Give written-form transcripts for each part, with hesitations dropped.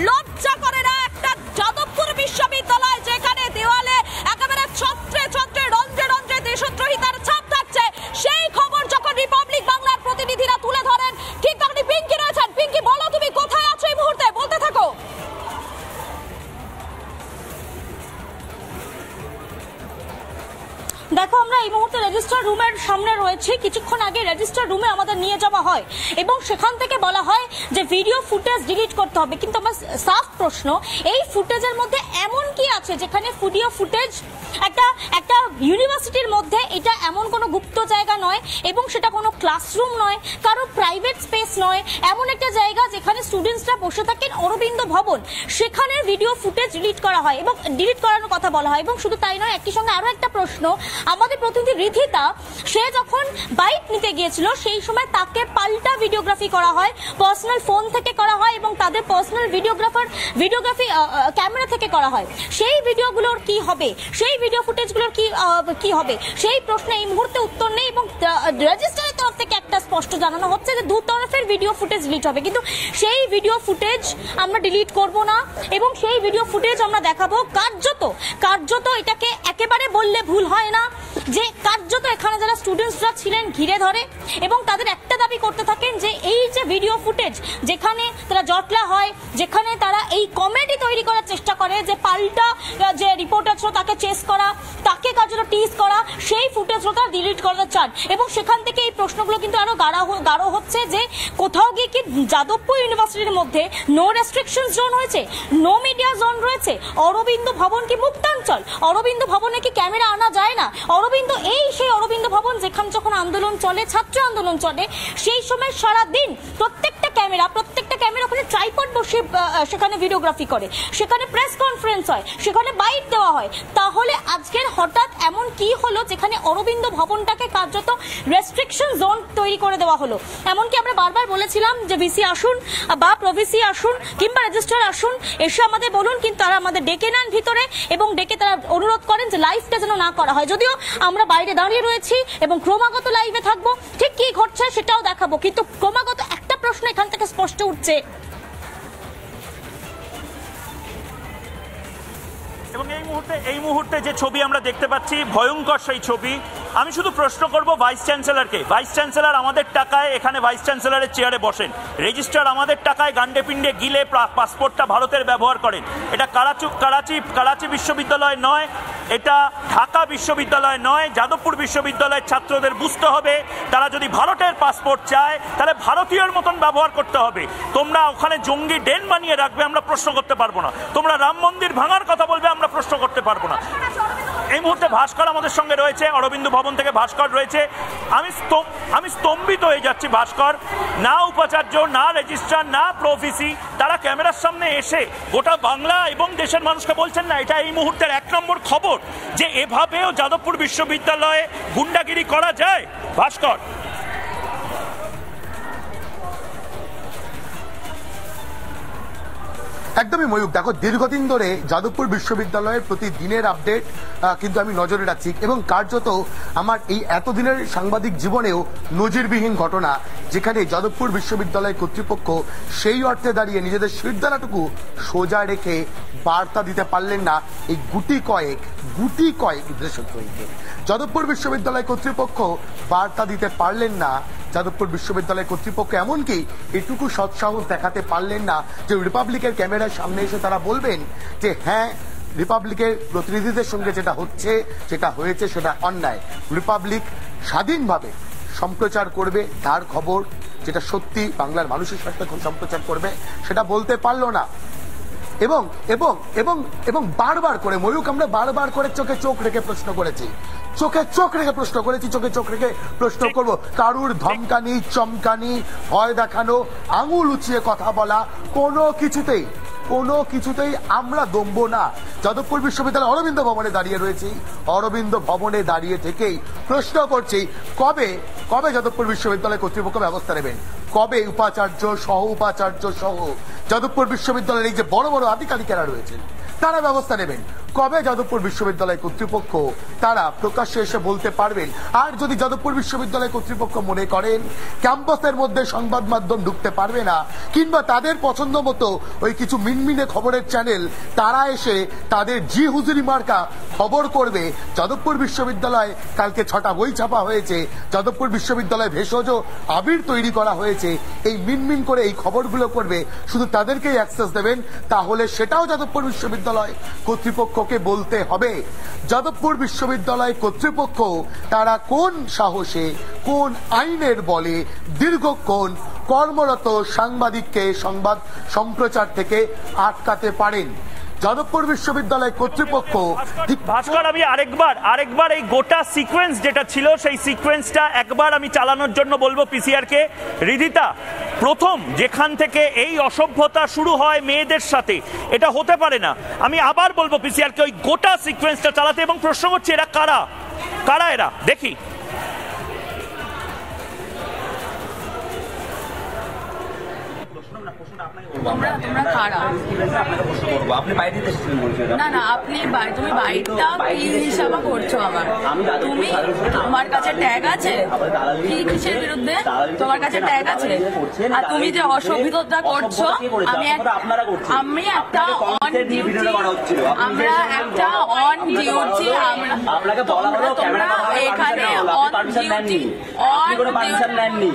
লজ্জা করে না একটা যাদবপুর বিশ্ববিদ্যালয় যেখানে দেওয়ালে একেবারে ছত্রে ছত্রে রন্ধ্রে রন্ধ্রে দেশদ্রোহিতার ছাপ থাকছে, সেই খবর যখন রিপাবলিক বাংলার প্রতিনিধিরা তুলে ধরেন, ঠিক তখনই পিঙ্কি রয়েছেন। পিঙ্কি, বলো তুমি কোথায় আছো এই মুহূর্তে, বলতে থাকো। দেখো, আমরা এই মুহূর্তে রেজিস্টার রুমের সামনে রয়েছে। কিছুক্ষণ আগে রেজিস্টার রুমে আমাদের নিয়ে যাওয়া হয় এবং সেখান থেকে বলা হয় যে ভিডিও ফুটেজ ডিলিট করতে হবে। কিন্তু আমার সাফ প্রশ্ন, এই ফুটেজের মধ্যে এমন কি আছে যেখানে ভিডিও ফুটেজ একটা ইউনিভার্সিটির মধ্যে, এটা এমন কোনো গুপ্ত জায়গা নয় এবং সেটা কোনো ক্লাসরুম নয়, কারো প্রাইভেট স্পেস নয়, এমন একটা জায়গা যেখানে স্টুডেন্টসরা বসে থাকেন, অরবিন্দ ভবন, সেখানে ভিডিও ফুটেজ ডিলিট করা হয় এবং ডিলিট করানোর কথা বলা হয়। এবং শুধু তাই নয়, একই সঙ্গে আরো একটা প্রশ্ন, আমাদের প্রতিনিধি রিধিতা, সে যখন বাইক নিতে গিয়েছিল সেই সময় তাকে পাল্টা ভিডিওগ্রাফি করা হয়, পার্সোনাল ফোন থেকে করা হয় এবং তাদের পার্সোনাল ভিডিওগ্রাফি ক্যামেরা থেকে করা হয়। সেই ভিডিওগুলোর কি হবে, সেই ভিডিও ফুটেজগুলোর কি হবে, সেই প্রশ্নে এই মুহূর্তে উত্তর নেই। এবং রেজিস্ট্রারের তরফ থেকে একটা স্পষ্ট জানানো হচ্ছে যে দু তরফের ভিডিও ফুটেজ ডিলিট হবে, কিন্তু সেই ভিডিও ফুটেজ আমরা ডিলিট করব না এবং সেই ভিডিও ফুটেজ আমরা দেখাবো। কার্যত এটাকে একেবারে বললে ভুল হয় না যে কার্যত এখানে যারা স্টুডেন্টসরা ছিলেন ঘিরে ধরে এবং তাদের একটা দাবি করতে থাকেন যে এই যে ভিডিও ফুটেজ যেখানে তারা জটলা হয়, যেখানে তারা এই কমেডি তৈরি করার চেষ্টা করে যে পাল্টা যে রিপোর্টার ছিল তাকে চেস করা, তাকে কার্যত টিজ করা, সেই ফুটেজগুলো তারা ডিলিট করতে চান। এবং সেখান থেকে এই প্রশ্নগুলো কিন্তু আরো গাঢ় হচ্ছে যে কোথাও গিয়ে কি যাদবপুর ইউনিভার্সিটির মধ্যে নো রেস্ট্রিকশন জোন হয়েছে, নো মিডিয়া জোন রয়েছে, অরবিন্দ ভবন কি মুক্তাঞ্চল, অরবিন্দ ভবনে কি ক্যামেরা আনা যায় না, সেই অরবিন্দ ভবন যেখানে যখন আন্দোলন চলে, ছাত্র আন্দোলন চলে, সেই সময় সারাদিন প্রত্যেকটা ক্যামেরা ওখানে ট্রাইপড বসে সেখানে ভিডিওগ্রাফি করে, সেখানে প্রেস কনফারেন্স হয়, সেখানে বাইট দেওয়া হয়। তাহলে আজকের হঠাৎ এমন কি হলো যেখানে অরবিন্দ ভবনটাকে কার্যত রেস্ট্রিকশন জোন তৈরি করে দেওয়া হলো? এমনকি আমরা বারবার বলেছিলাম যে ভিসি আসুন বা প্রভিসি আসুন কিংবা রেজিস্ট্রার আসুন, এসে আমাদের বলুন, কিন্তু তারা আমাদের ডেকে নেন ভিতরে এবং ডেকে তারা অনুরোধ করেন যে লাইভটা যেন না করা হয়। যদিও আমরা বাইরে দাঁড়িয়ে রয়েছি এবং ক্রমাগত লাইভে থাকবো, ঠিক কি ঘটছে সেটাও দেখাবো, কিন্তু ক্রমাগত একটা প্রশ্ন এখান থেকে স্পষ্ট উঠছে। এবং এই মুহূর্তে যে ছবি আমরা দেখতে পাচ্ছি, ভয়ঙ্কর সেই ছবি। আমি শুধু প্রশ্ন করব ভাইস চ্যান্সেলরকে, ভাইস চ্যান্সেলর আমাদের টাকায় এখানে ভাইস চ্যান্সেলরের চেয়ারে বসেন, রেজিস্ট্রার আমাদের টাকায় গান্ডে পিণ্ডে গিলে পাসপোর্টটা ভারতের ব্যবহার করেন। এটা করাচি বিশ্ববিদ্যালয় নয়, এটা ঢাকা বিশ্ববিদ্যালয় নয়, যাদবপুর বিশ্ববিদ্যালয়ের ছাত্রদের বুঝতে হবে তারা যদি ভারতের পাসপোর্ট চায় তাহলে ভারতীয়র মতন ব্যবহার করতে হবে। তোমরা ওখানে জঙ্গি ডেন বানিয়ে রাখবে, আমরা প্রশ্ন করতে পারবো না। তোমরা রাম মন্দির ভাঙার কথা বলবে, আমরা প্রশ্ন করতে পারবো না। এই মুহূর্তে ভাস্কর আমাদের সঙ্গে রয়েছে, অরবিন্দ ভবন থেকে ভাস্কর রয়েছে। আমি স্তম্ভিত হয়ে যাচ্ছি ভাস্কর, না উপাচার্য, না রেজিস্ট্রার, না প্রভিসি, তারা ক্যামেরার সামনে এসে গোটা বাংলা এবং দেশের মানুষকে বলছেন না এটা এই মুহূর্তের 1 নম্বর খবর যে এভাবেও যাদবপুর বিশ্ববিদ্যালয়ে গুন্ডাগিরি করা যায়। ভাস্কর, একদমই ময়ূক, দেখো দীর্ঘদিন ধরে যাদবপুর বিশ্ববিদ্যালয়ের প্রতিদিনের আপডেট কিন্তু আমি নজরে রাখছি এবং কার্যত আমার এই এতদিনের সাংবাদিক জীবনেও নজিরবিহীন ঘটনা যেখানে যাদবপুর বিশ্ববিদ্যালয় কর্তৃপক্ষ সেই অর্থে দাঁড়িয়ে নিজেদের শিরদাঁড়াটুকু সোজা রেখে বার্তা দিতে পারলেন না এই গুটি কয়েক দেশদ্রোহীকে। যাদবপুর বিশ্ববিদ্যালয় কর্তৃপক্ষ বার্তা দিতে পারলেন না, যাদবপুর বিশ্ববিদ্যালয় কর্তৃপক্ষ এমনকি এটুকু সৎসাহস দেখাতে পারলেন না যে রিপাবলিকের ক্যামেরার সামনে এসে তারা বলবেন যে হ্যাঁ, রিপাবলিকের প্রতিনিধিদের সঙ্গে যেটা হয়েছে সেটা অন্যায়। রিপাবলিক স্বাধীনভাবে সম্প্রচার করবে তার খবর, যেটা সত্যি বাংলার মানুষের সাথে সম্প্রচার করবে, সেটা বলতে পারলো না। এবং এবং এবং এবং বারবার করে ময়ূক আমরা বারবার করে চোখে চোখ রেখে প্রশ্ন করেছি, চোখে চোখ রেখে প্রশ্ন করব। কারুর ধমকানি, চমকানি, ভয় দেখানো, আঙুল উঁচিয়ে কথা বলা, কোনো কিছুতেই আমরা দমবো না। যাদবপুর বিশ্ববিদ্যালয় অরবিন্দ ভবনে দাঁড়িয়ে রয়েছি, অরবিন্দ ভবনে দাঁড়িয়ে থেকেই প্রশ্ন করছি কবে যাদবপুর বিশ্ববিদ্যালয় কর্তৃপক্ষ ব্যবস্থা নেবেন, কবে উপাচার্য সহ যাদবপুর বিশ্ববিদ্যালয়ের এই যে বড় বড় আধিকারিকেরা রয়েছেন তারা ব্যবস্থা নেবেন, কবে যাদবপুর বিশ্ববিদ্যালয় কর্তৃপক্ষ তারা প্রকাশ্যে এসে বলতে পারবেন? আর যদি যাদবপুর বিশ্ববিদ্যালয় কর্তৃপক্ষ মনে করেন ক্যাম্পাসের মধ্যে সংবাদ মাধ্যম ঢুকতে পারবে না, কিংবা তাদের পছন্দ মতো ওই কিছু মিনমিনে খবরের চ্যানেল তারা এসে তাদের জি হুজুরি মার্কা খবর করবে, যাদবপুর বিশ্ববিদ্যালয় কালকে 6টা বই ছাপা হয়েছে, যাদবপুর বিশ্ববিদ্যালয় ভেষজ আবির তৈরি করা হয়েছে, এই মিনমিন করে এই খবরগুলো করবে, শুধু তাদেরকেই অ্যাক্সেস দেবেন, তাহলে সেটাও যাদবপুর বিশ্ববিদ্যালয় কর্তৃপক্ষকে বলতে হবে। যাদবপুর বিশ্ববিদ্যালয় কর্তৃপক্ষ তারা কোন সাহসে, কোন আইনের বলে দীর্ঘক্ষণ কর্মরত সাংবাদিককে সংবাদ সম্প্রচার থেকে আটকাতে পারেন? যাদবপুর বিশ্ববিদ্যালয় কর্তৃপক্ষ ভাস্কর, আমি আরেকবার এই গোটা সিকোয়েন্স যেটা ছিল সেই সিকোয়েন্সটা একবার আমি চালানোর জন্য বলবো পিসিআর কে। রিদিতা, প্রথম যেখান থেকে এই অসভ্যতা শুরু হয় মেয়েদের সাথে, এটা হতে পারে না। আমি আবার বলবো পিসিআর কে ওই গোটা সিকোয়েন্সটা চালাতে, এবং প্রশ্ন করছি এরা কারা এরা দেখি। তোমরা কারা? না না, তুমি বাইকটা কি হিসাবে করছো? তুমি তোমার কাছে ট্যাগ আছে কি? কিসের বিরুদ্ধে তোমার কাছে ট্যাগ আছে? আর তুমি যে অসভ্যতা করছো, আমি একটা অন ডিউটি, আমরা একটা অন ডিউটি, তোমরা এখানে অন ডিউটি,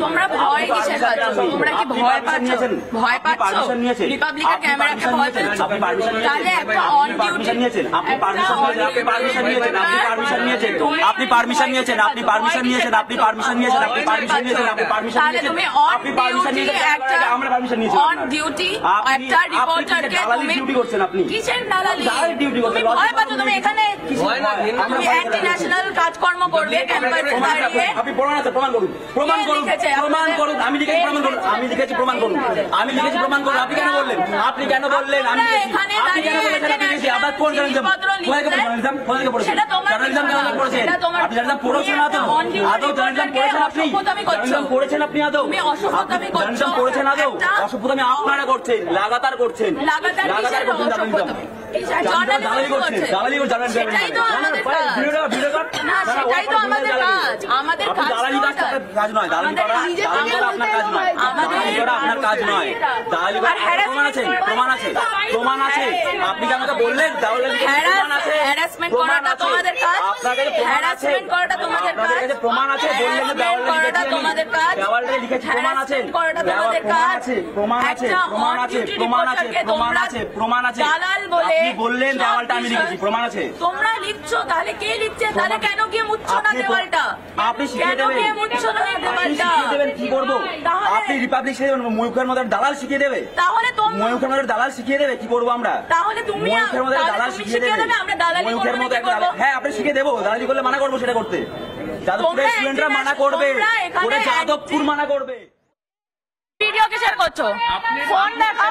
তোমরা ভয় কিসের পাচ্ছ? তোমরা কি ভয় পাচ্ছ? রিপাবলিকের ক্যামেরাকে ভয় পাচ্ছ? তাহলে একটা অন ডিউটি, আপনি পারমিশন নিয়েছেন, অন ডিউটি একটা রিপোর্টারকে তুমি কিসের দালালি? তুমি ভয় পাচ্ছ? তুমি এখানে তুমি অ্যান্টি ন্যাশনাল কাজকর্ম করবে ক্যাম্পাসে দাঁড়িয়ে? আপনি প্রমাণ করুন। আমি লিখেছি, প্রমাণ করুন। আপনি কেন বললেন? আমি আবার কোন জার্নালিজম পড়েছেন? আপনি আদৌ অসভ্যতা আপনারা করছেন, লাগাতার করছেন। সেটাই তো আমাদের কাজ নয়। প্রমাণ আছে। আপনি কি আমাকে বললেন? হ্যারাসমেন্ট করাটা তোমাদের কাজ, হ্যারাসমেন্ট করাটা তোমাদের কাজ, প্রমাণ আছে। করাটা তোমাদের কাজ, হ্যারাসমেন্ট করাটা তোমাদের কাজ, প্রমাণ আছে। দালাল বলে বললেন দেওয়ালটা আমি লিখেছি, প্রমাণ আছে। তোমরা লিখছো, তাহলে কে লিখছে? তাহলে কেন গিয়ে মুছছো না দেওয়ালটা? আপনি কেন গিয়ে মুছছো না দেওয়ালটা? কি করবো? আপনি রিপাবলিক শিখিয়ে দেবেন, ময়ূখের মধ্যে দালাল শিখিয়ে দেবে। তাহলে ময়ূখের মধ্যে দালাল শিখিয়ে দেবে, কি করবো আমরা? তাহলে তুমি ময়ূখের মধ্যে দালাল শিখিয়ে দেবে, আমরা দালালি করবো। হ্যাঁ, আপনি শিখিয়ে দেবো। দালালি করলে মানা করবো সেটা করতে। যাদবপুরের স্টুডেন্টরা মানা করবে, যাদবপুর মানা করবে। ভিডিও কে শেয়ার করছো? ফোন দেখা,